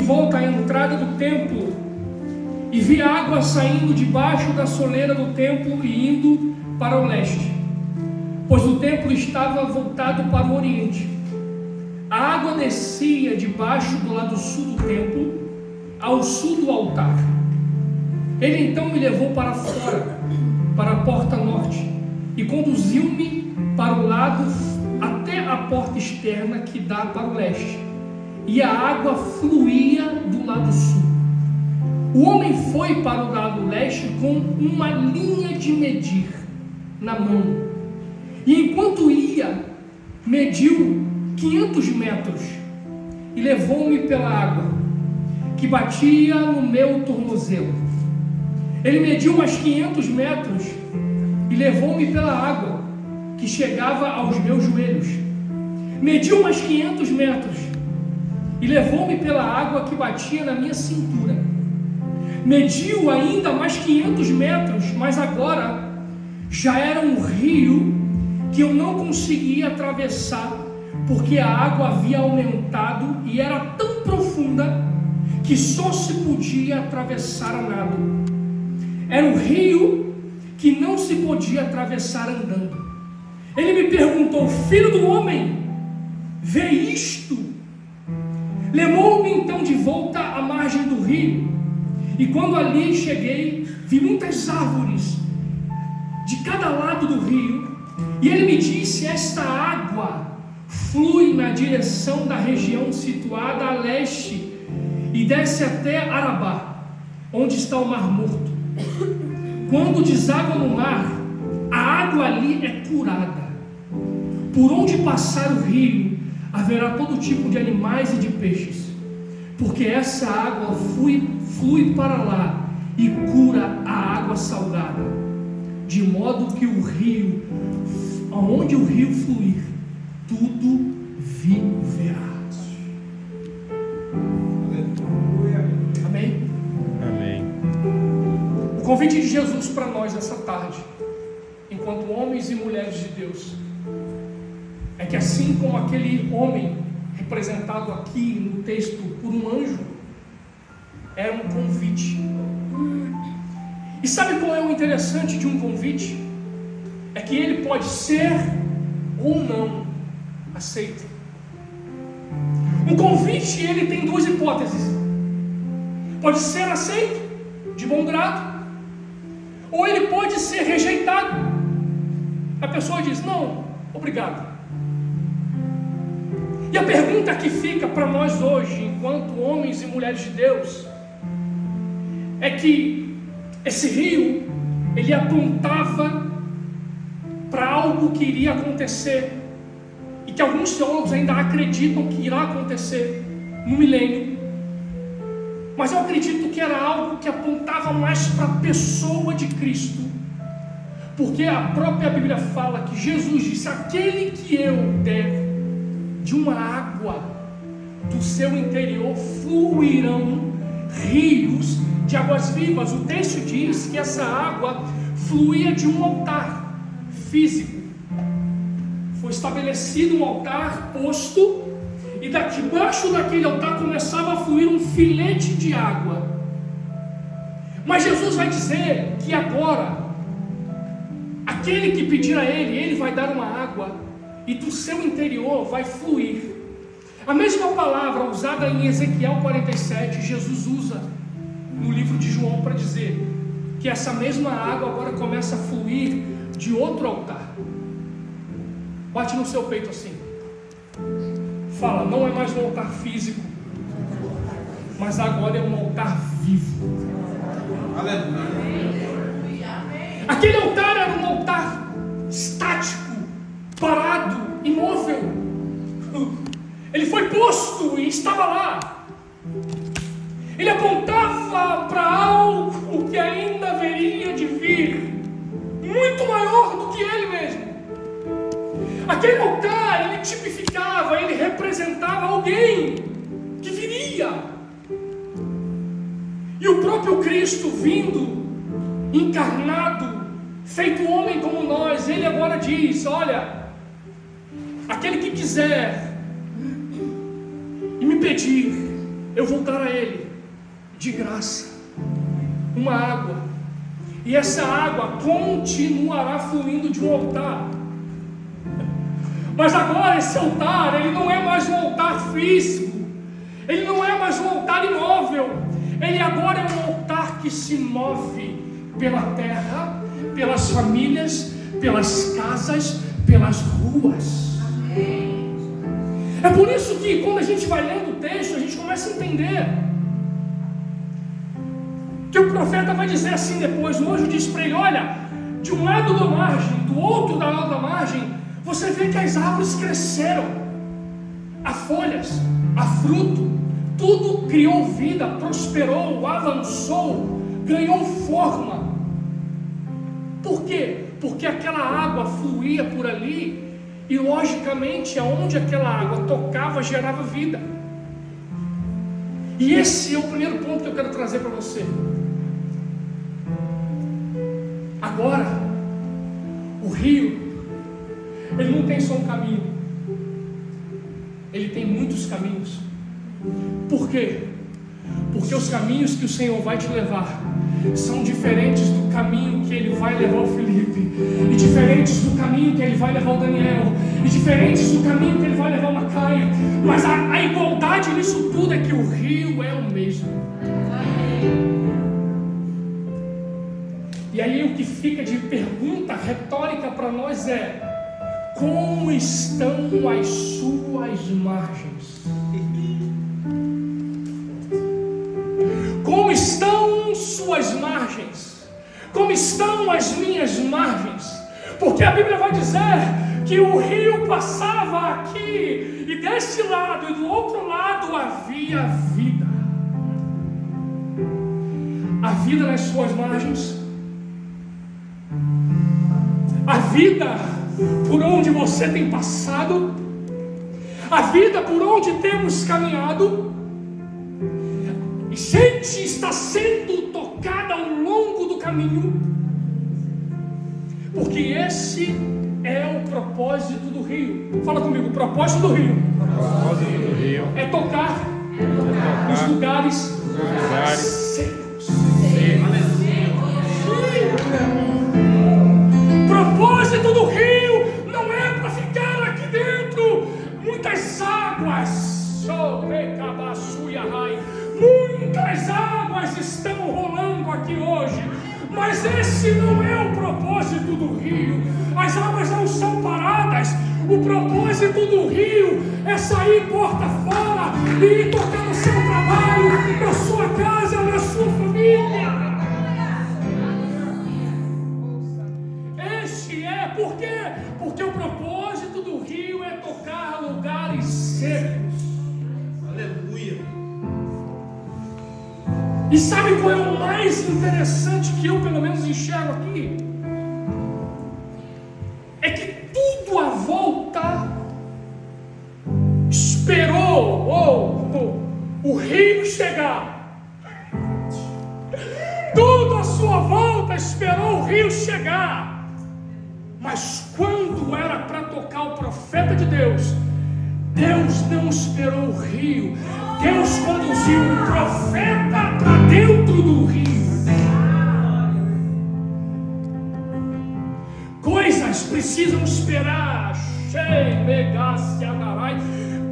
volta à entrada do templo e vi água saindo debaixo da soleira do templo e indo para o leste, pois o templo estava voltado para o oriente. A água descia debaixo do lado sul do templo, ao sul do altar. Ele então me levou para fora, para a porta norte, e conduziu-me para o lado até a porta externa que dá para o leste, e a água fluía do lado sul. O homem foi para o lado leste com uma linha de medir na mão, e enquanto ia, mediu 500 metros e levou-me pela água que batia no meu tornozelo. Ele mediu mais 500 metros e levou-me pela água que chegava aos meus joelhos. Mediu mais 500 metros e levou-me pela água que batia na minha cintura. Mediu ainda mais 500 metros, mas agora já era um rio que eu não conseguia atravessar, porque a água havia aumentado e era tão profunda que só se podia atravessar a nado. Era um rio que não se podia atravessar andando. Ele me perguntou: filho do homem, vê isto? Levou-me então de volta à margem do rio, e quando ali cheguei, vi muitas árvores de cada lado do rio, e ele me disse: esta água flui na direção da região situada a leste e desce até Arabá, onde está o Mar Morto. Quando deságua no mar, a água ali é curada. Por onde passar o rio, haverá todo tipo de animais e de peixes, porque essa água flui para lá e cura a água salgada, de modo que o rio, aonde o rio fluir, tudo viverá. Amém? Amém. O convite de Jesus para nós essa tarde, enquanto homens e mulheres de Deus, é que assim como aquele homem representado aqui no texto por um anjo, era um convite. E sabe qual é o interessante de um convite? É que ele pode ser ou não aceito. Um convite, ele tem duas hipóteses: pode ser aceito de bom grado, ou ele pode ser rejeitado. A pessoa diz: não, obrigado. E a pergunta que fica para nós hoje, enquanto homens e mulheres de Deus, é que esse rio, ele apontava para algo que iria acontecer, e que alguns teólogos ainda acreditam que irá acontecer no milênio. Mas eu acredito que era algo que apontava mais para a pessoa de Cristo, porque a própria Bíblia fala que Jesus disse: aquele que eu der de uma água do seu interior fluirão rios de águas vivas. O texto diz que essa água fluía de um altar físico. Foi estabelecido um altar posto, e debaixo daquele altar começava a fluir um filete de água. Mas Jesus vai dizer que agora, aquele que pedir a ele vai dar uma água, e do seu interior vai fluir. A mesma palavra usada em Ezequiel 47, Jesus usa no livro de João para dizer que essa mesma água agora começa a fluir de outro altar. Bate no seu peito assim. Fala: não é mais um altar físico, mas agora é um altar vivo. Aleluia. Aquele altar era um altar estático, parado, imóvel. Ele foi posto e estava lá. Ele apontava para algo que ainda haveria de vir, muito maior do que ele mesmo. Aquele altar, ele tipificava, ele representava alguém que viria. E o próprio Cristo vindo, encarnado, feito homem como nós, ele agora diz: olha, aquele que quiser e me pedir, eu vou dar a ele de graça uma água, e essa água continuará fluindo de um altar. Mas agora esse altar, ele não é mais um altar físico, ele não é mais um altar imóvel, ele agora é um altar que se move pela terra, pelas famílias, pelas casas, pelas ruas. É por isso que quando a gente vai lendo o texto, a gente começa a entender que o profeta vai dizer assim depois. O anjo diz para ele: olha, de um lado da margem, do outro lado da margem, você vê que as árvores cresceram, há folhas, há fruto, tudo criou vida, prosperou, avançou, ganhou forma. Por quê? Porque aquela água fluía por ali, e logicamente aonde aquela água tocava gerava vida. E esse é o primeiro ponto que eu quero trazer para você. Agora, o rio, ele não tem só um caminho, ele tem muitos caminhos. Por quê? Porque os caminhos que o Senhor vai te levar são diferentes do caminho que Ele vai levar o Felipe, e diferentes do caminho que Ele vai levar o Daniel, e diferentes do caminho que Ele vai levar o Macaia. Mas a igualdade nisso tudo é que o rio é o mesmo. E aí o que fica de pergunta retórica para nós é: como estão as suas margens? Como estão suas margens? Como estão as minhas margens? Porque a Bíblia vai dizer que o rio passava aqui, e deste lado e do outro lado havia vida. A vida nas suas margens, a vida por onde você tem passado, a vida por onde temos caminhado. E gente está sendo tocada ao longo do caminho, porque esse é o propósito do rio. Fala comigo: o propósito do rio, é tocar nos lugares secos. O propósito do rio não é para ficar aqui dentro. Muitas águas, muitas águas estão rolando aqui hoje, mas esse não é o propósito do rio. As águas não são paradas. O propósito do rio é sair porta fora e ir tocar no seu trabalho, na sua casa, na sua família. Este é, por quê? Porque o propósito do rio é tocar lugares secos. Aleluia. E sabe qual é o mais interessante que eu pelo menos enxergo aqui? É que tudo à volta esperou o rio chegar. Tudo à sua volta esperou o rio chegar. Mas quando era para tocar o profeta de Deus, Deus não esperou o rio. Deus conduziu o profeta para dentro do rio. Coisas precisam esperar.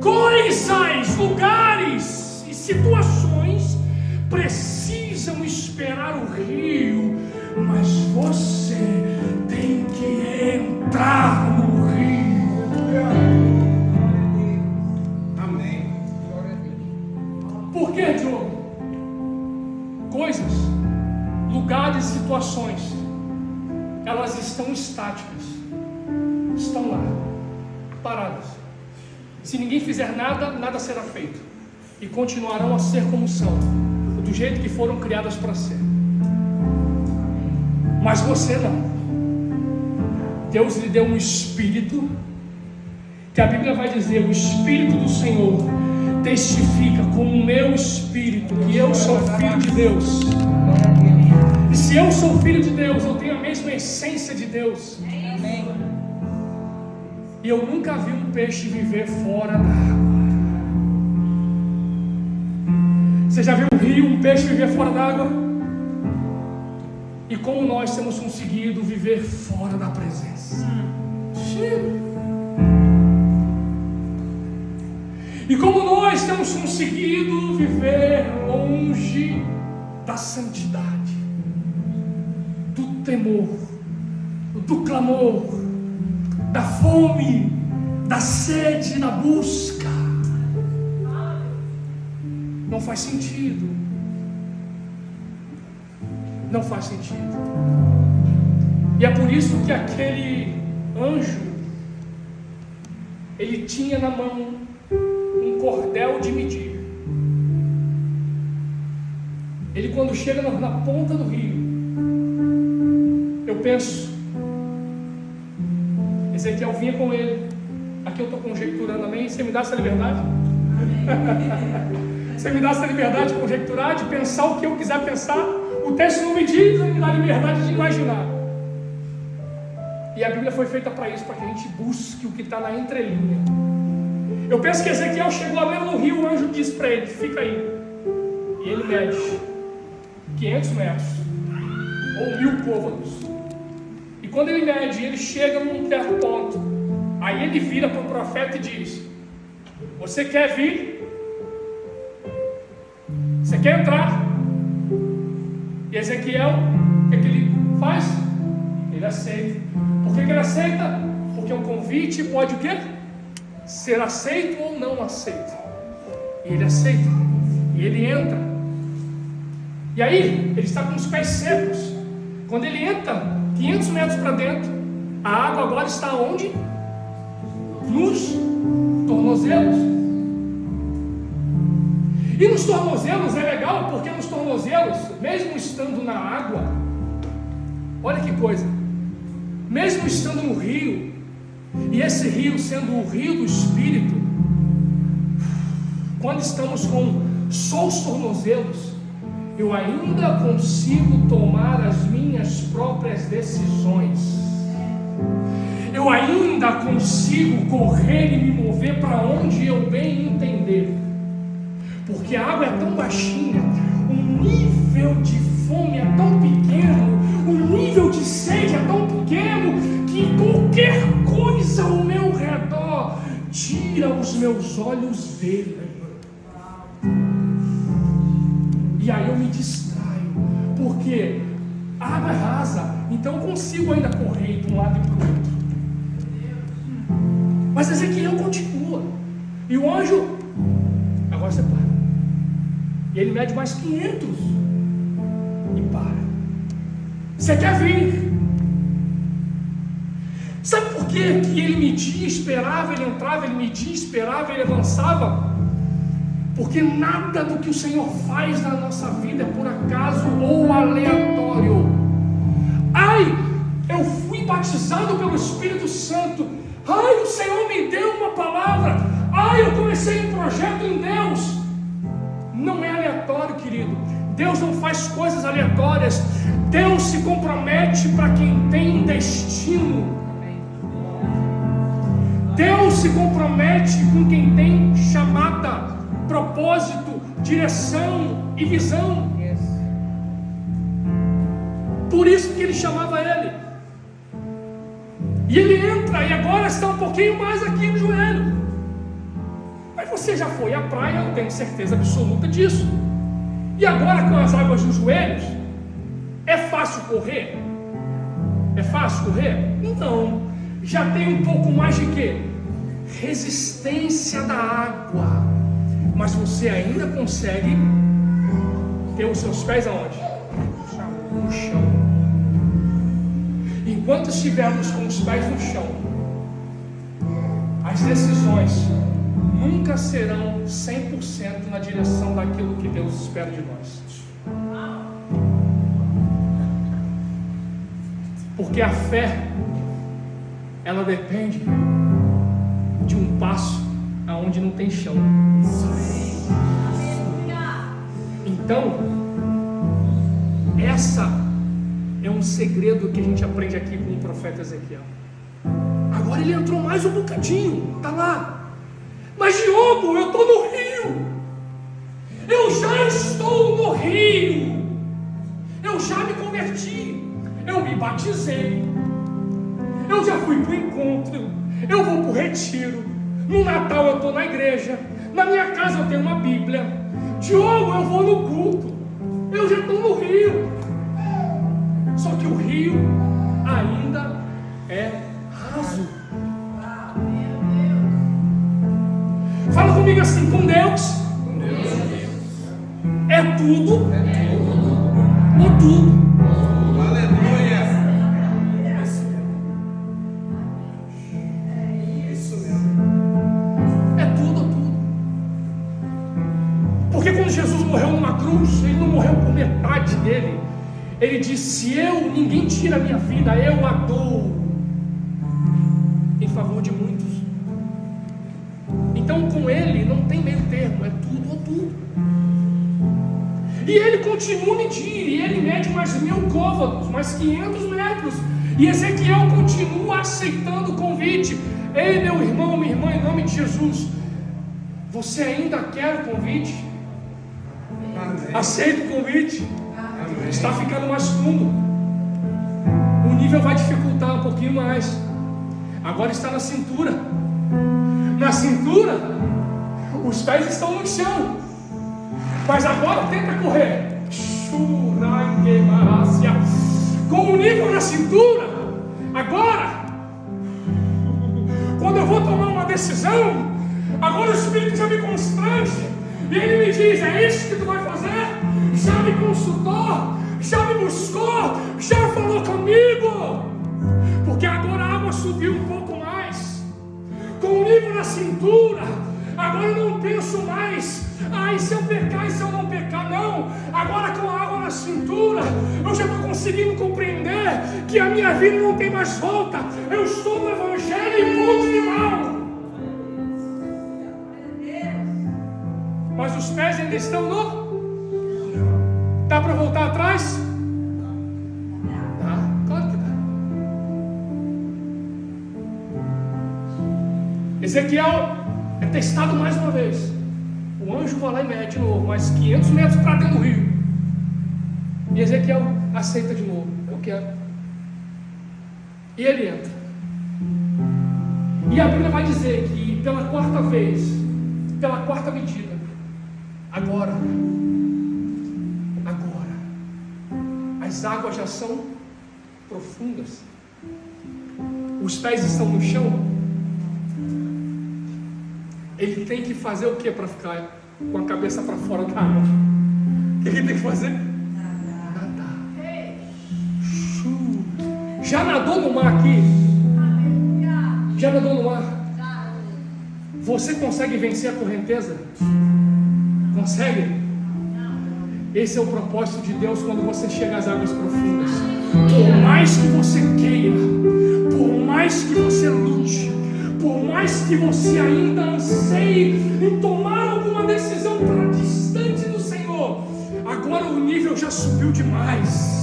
Coisas, lugares e situações precisam esperar o rio. Mas você tem que entrar no rio. Por que, Diogo? Coisas, lugares, situações, elas estão estáticas, estão lá, paradas. Se ninguém fizer nada, nada será feito, e continuarão a ser como são, do jeito que foram criadas para ser. Mas você não. Deus lhe deu um espírito, que a Bíblia vai dizer: o Espírito do Senhor testifica com o meu espírito que eu sou filho de Deus. E se eu sou filho de Deus, eu tenho a mesma essência de Deus. E eu nunca vi um peixe viver fora da água. Você já viu um rio, um peixe viver fora d'água? E como nós temos conseguido viver fora da presença? E como nós temos conseguido viver longe da santidade, do temor, do clamor, da fome, da sede, da busca. Não faz sentido. Não faz sentido. E é por isso que aquele anjo, ele tinha na mão um cordel de medir. Ele, quando chega na ponta do rio, eu penso, Ezequiel vinha com ele. Aqui eu estou conjecturando, amém? Você me dá essa liberdade? Você me dá essa liberdade de conjecturar, de pensar o que eu quiser pensar. O texto não me diz, me dá liberdade de imaginar. E a Bíblia foi feita para isso, para que a gente busque o que está na entrelinha. Eu penso que Ezequiel chegou a ver no rio, o anjo disse para ele, fica aí. E ele mede 500 metros, ou 1000 côvados. E quando ele mede, ele chega num certo ponto. Aí ele vira para o profeta e diz, você quer vir? Você quer entrar? E Ezequiel, o que ele faz? Ele aceita. Por que ele aceita? Porque um convite pode o quê? Ser aceito ou não aceito. E ele aceita. E ele entra. E aí, ele está com os pés secos. Quando ele entra 500 metros para dentro, a água agora está onde? Nos tornozelos. E nos tornozelos é legal, porque nos tornozelos, mesmo estando na água, olha que coisa, mesmo estando no rio, e esse rio sendo o rio do Espírito, quando estamos com só os tornozelos, eu ainda consigo tomar as minhas próprias decisões. Eu ainda consigo correr e me mover para onde eu bem entender. Porque a água é tão baixinha, o nível de fome é tão pequeno, o nível de sede é tão pequeno, que qualquer coisa ao meu redor tira os meus olhos dele. E aí eu me distraio, porque a água é rasa, então eu consigo ainda correr de um lado e para o outro. Mas Ezequiel continua, e o anjo, agora você para. E ele mede mais 500 e para. Você quer vir? Sabe por que ele media, esperava, ele entrava, ele media, esperava, ele avançava? Porque nada do que o Senhor faz na nossa vida é por acaso ou aleatório. Ai, eu fui batizado pelo Espírito Santo. Ai, o Senhor me deu uma palavra. Ai, eu comecei um projeto em Deus. Não é aleatório, querido. Deus não faz coisas aleatórias. Deus se compromete para quem tem destino. Deus se compromete com quem tem chamada, propósito, direção e visão. Por isso que ele chamava ele. E ele entra e agora está um pouquinho mais aqui no joelho. Mas você já foi à praia, eu tenho certeza absoluta disso. E agora com as águas nos joelhos, é fácil correr? É fácil correr? Não. Já tem um pouco mais de quê? Resistência da água. Mas você ainda consegue ter os seus pés aonde? No chão. Enquanto estivermos com os pés no chão, as decisões nunca serão 100% na direção daquilo que Deus espera de nós. Porque a fé, ela depende de um passo aonde não tem chão. Então, essa é um segredo que a gente aprende aqui com o profeta Ezequiel. Agora ele entrou mais um bocadinho, tá lá. Mas Diogo, eu estou no rio. Eu já estou no rio. Eu já me converti. Eu me batizei. Eu já fui para o encontro. Eu vou para o retiro. No Natal eu estou na igreja. Na minha casa eu tenho uma Bíblia. Diogo, eu vou no culto. Eu já estou no rio. Só que o rio ainda é raso. Fala comigo assim: com Deus é tudo ou tudo. Aleluia. É tudo ou tudo. Porque quando Jesus morreu numa cruz, ele não morreu por metade dele. Ele disse: ninguém tira a minha vida, eu a dou em favor de muitos. Então com ele não tem meio termo, é tudo ou tudo. E ele continua a medir, e ele mede mais 1000 côvados, mais 500 metros. E Ezequiel continua aceitando o convite. Ei, meu irmão, minha irmã, em nome de Jesus, você ainda quer o convite? Amém. Aceita o convite. Amém. Está ficando mais fundo. O nível vai dificultar um pouquinho mais. Agora está na cintura. Na cintura, os pés estão no chão. Mas agora tenta correr. Com o nível na cintura, agora, quando eu vou tomar uma decisão, agora o Espírito já me constrange. E ele me diz: é isso que tu vai fazer? Já me consultou, já me buscou, já falou comigo. Porque agora a água subiu um pouco mais. Com o nível na cintura, agora eu não penso mais: e se eu pecar, e se eu não pecar? Não. Agora com a água na cintura, eu já estou conseguindo compreender que a minha vida não tem mais volta. Eu estou no Evangelho e ponto final. Mas os pés ainda estão no... Dá para voltar atrás? Dá, claro que dá. Ezequiel é testado mais uma vez. O anjo vai lá e mede de novo, mais 500 metros para dentro do rio. E Ezequiel aceita de novo: eu quero. E ele entra. E a Bíblia vai dizer que pela quarta vez, pela quarta medida, agora, as águas já são profundas. Os pés estão no chão. Ele tem que fazer o que para ficar com a cabeça para fora da água? O que ele tem que fazer? Nadar. Já nadou no mar aqui? Já nadou no mar? Você consegue vencer a correnteza? Consegue? Esse é o propósito de Deus quando você chega às águas profundas. Por mais que você queira, por mais que você lute, por mais que você ainda anseie em tomar alguma decisão para distante do Senhor, agora o nível já subiu demais.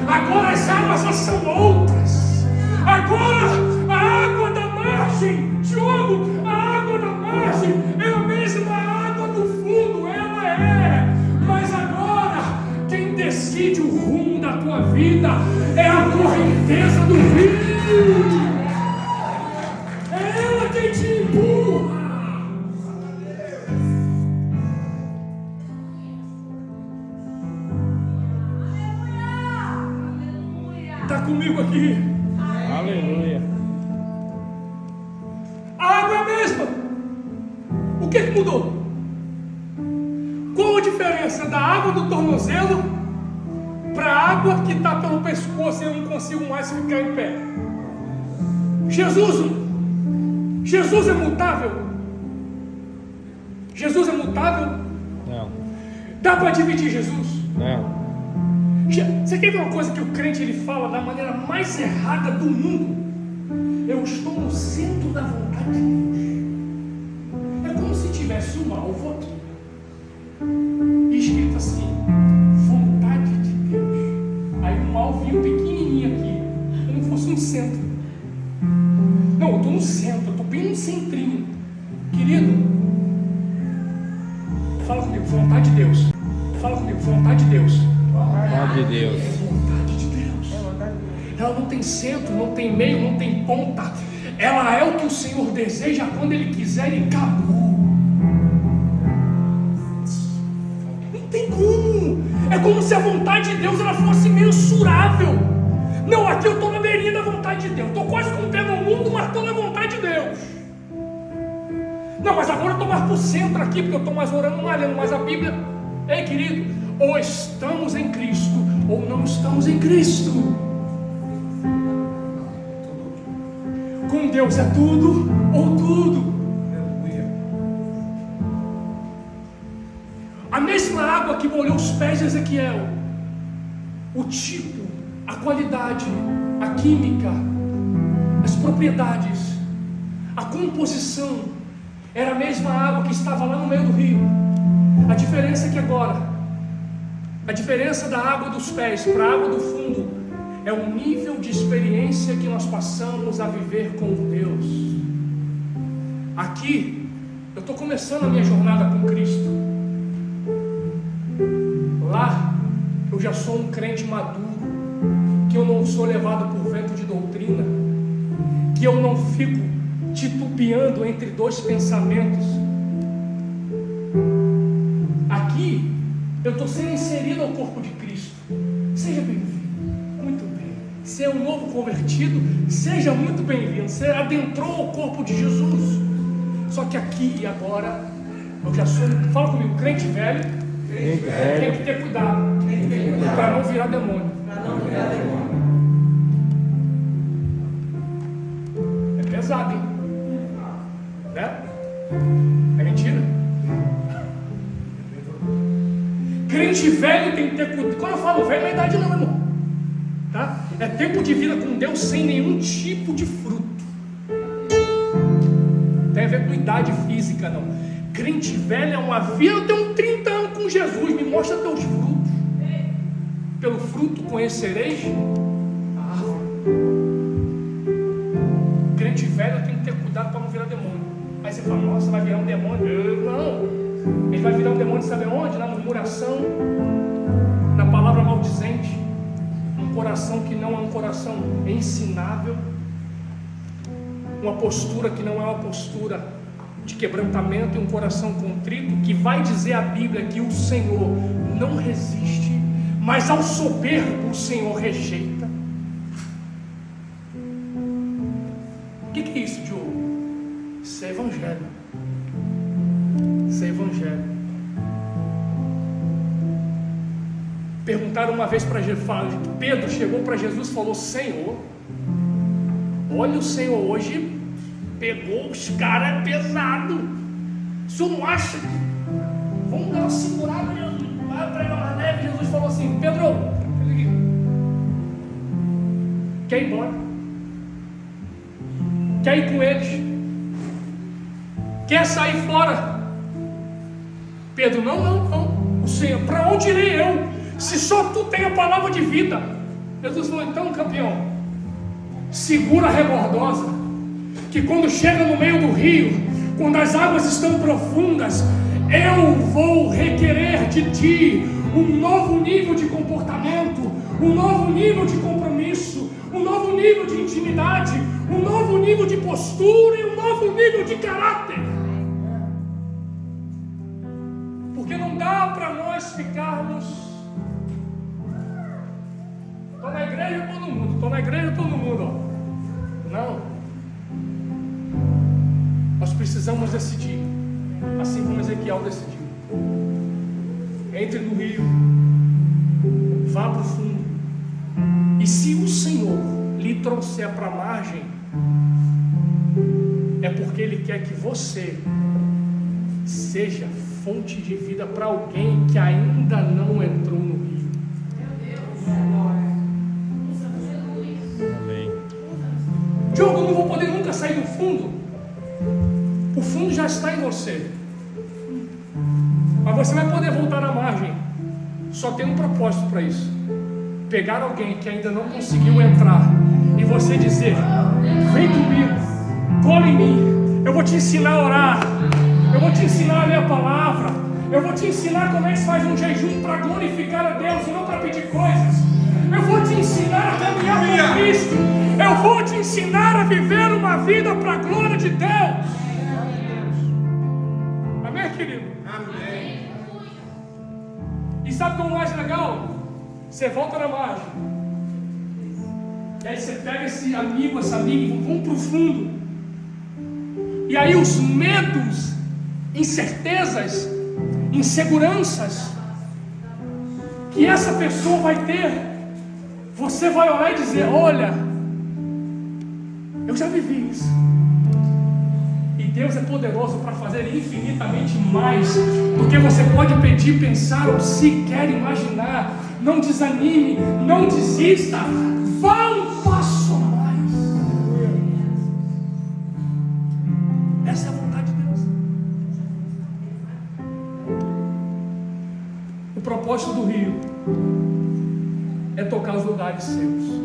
Agora as águas já são outras. Agora a água da margem, Diogo, a água da margem é a mesma água do fundo, ela é. Mas agora quem decide o rumo da tua vida é a correnteza do rio. É ela quem te empurra. Está comigo aqui? Aleluia. A água é a mesma. O que mudou? Qual a diferença da água do tornozelo para a água que está pelo pescoço e eu não consigo mais ficar em pé? Jesus é mutável? Jesus é mutável? Não. Dá para dividir Jesus? Não. Você quer ver uma coisa que o crente ele fala da maneira mais errada do mundo? Eu estou no centro da vontade de Deus. É como se tivesse um alvo aqui, escrito assim: vontade de Deus. Aí um alvinho pequenininho aqui, como se fosse um centro. Não, eu estou no centro, eu estou bem no centrinho. Querido, Fala comigo, vontade de Deus. Fala comigo, vontade de Deus. Vontade de Deus. Vontade de Deus. Ela não tem centro, não tem meio, não tem ponta. Ela é o que o Senhor deseja quando Ele quiser e acabou. Não tem como. É como se a vontade de Deus ela fosse mensurável. Não, aqui eu estou na beirinha da vontade de Deus. Estou quase com o pé no mundo, mas estou na vontade de Deus. Não, mas agora eu estou mais para o centro aqui, porque eu estou mais orando, mais lendo mais a Bíblia. Ei, querido, ou estamos em Cristo, ou não estamos em Cristo. Com Deus é tudo ou tudo. A mesma água que molhou os pés de Ezequiel, o tipo, a qualidade, a química, as propriedades, a composição, era a mesma água que estava lá no meio do rio. A diferença é que agora, a diferença da água dos pés para a água do fundo é o nível de experiência que nós passamos a viver com Deus. Aqui, eu estou começando a minha jornada com Cristo. Lá, eu já sou um crente maduro, que eu não sou levado por vento de doutrina, que eu não fico titubeando entre dois pensamentos. Aqui, eu estou sendo inserido ao corpo de Cristo. Seja bem-vindo. Muito bem. Você é um novo convertido, seja muito bem-vindo. Você adentrou o corpo de Jesus. Só que aqui e agora, eu já sou, fala comigo, crente velho. Tem que ter cuidado para não virar demônio. É pesado, hein? Né? É mentira? Crente velho tem que ter cuidado. Quando eu falo velho, não é idade não, irmão. Tá? É tempo de vida com Deus sem nenhum tipo de fruto. Não tem a ver com idade física, não. Crente velho é uma vida. Eu tenho 30 anos com Jesus, me mostra teus frutos. Pelo fruto conhecereis a árvore. Crente velho tem que ter cuidado para não virar demônio. Aí você fala, nossa, vai virar um demônio? Não, ele vai virar um demônio, sabe onde? Na murmuração, na palavra maldizente, um coração que não é um coração ensinável, uma postura que não é uma postura de quebrantamento e um coração contrito, que vai dizer a Bíblia que o Senhor não resiste, mas ao soberbo o Senhor rejeita. O que é isso, Diogo? Isso é evangelho. Isso é evangelho. Perguntaram uma vez para Jesus, Pedro chegou para Jesus e falou, Senhor, olha, o Senhor hoje pegou os caras pesado. O senhor não acha? Vamos dar uma segurada, Jesus. Vai pregar na neve. Jesus falou assim, Pedro, quer ir embora? Quer ir com eles? Quer sair fora? Pedro, não. O Senhor, para onde irei eu? Se só tu tem a palavra de vida. Jesus falou, então, campeão, segura a rebordosa, que quando chega no meio do rio, quando as águas estão profundas, eu vou requerer de ti um novo nível de comportamento, um novo nível de compromisso, um novo nível de intimidade, um novo nível de postura e um novo nível de caráter. Porque não dá para nós ficarmos, estou na igreja todo mundo, estou na igreja todo mundo, ó. Não. Nós precisamos decidir, assim como Ezequiel decidiu. Entre no rio, vá para o fundo, e se o Senhor lhe trouxer para a margem, é porque Ele quer que você seja fonte de vida para alguém que ainda não entrou no rio. Amém. Diogo, eu não vou poder nunca sair do fundo. O fundo já está em você, mas você vai poder voltar na margem. Só tem um propósito para isso: pegar alguém que ainda não conseguiu entrar e você dizer, vem comigo, cola em mim, eu vou te ensinar a orar, eu vou te ensinar a ler a palavra, Eu vou te ensinar como é que se faz um jejum para glorificar a Deus e não para pedir coisas. Eu vou te ensinar a caminhar com Cristo. Eu vou te ensinar a viver uma vida para a glória de Deus. Amém, querido? Amém. E sabe como é mais legal? Você volta na margem. E aí você pega esse amigo, essa amiga, vão pro fundo. E aí os medos, incertezas, inseguranças que essa pessoa vai ter, você vai olhar e dizer: olha, eu já vivi isso. E Deus é poderoso para fazer infinitamente mais do que você pode pedir, pensar ou sequer imaginar. Não desanime, não desista, vá um passo a mais. Essa é a vontade de Deus. O propósito do rio é tocar os lugares seus.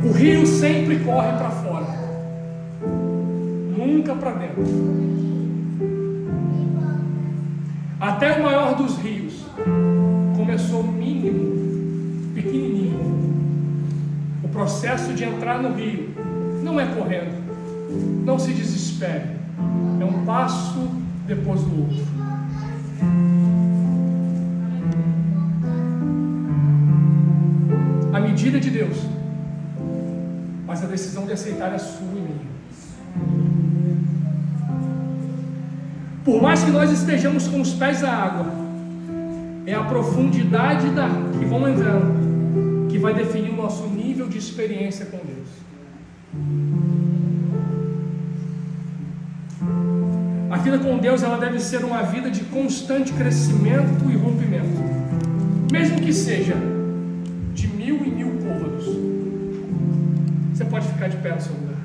O rio sempre corre para fora, nunca para dentro. Até o maior dos rios começou mínimo, pequenininho. O processo de entrar no rio não é correndo, não se desespere, é um passo depois do outro. A medida de Deus, mas a decisão de aceitar é sua e minha. Por mais que nós estejamos com os pés na água, é a profundidade que vão entrando que vai definir o nosso nível de experiência com Deus. A vida com Deus, ela deve ser uma vida de constante crescimento e rompimento, mesmo que seja de 1000 em 1000 côvados. Você pode ficar de pé no seu lugar.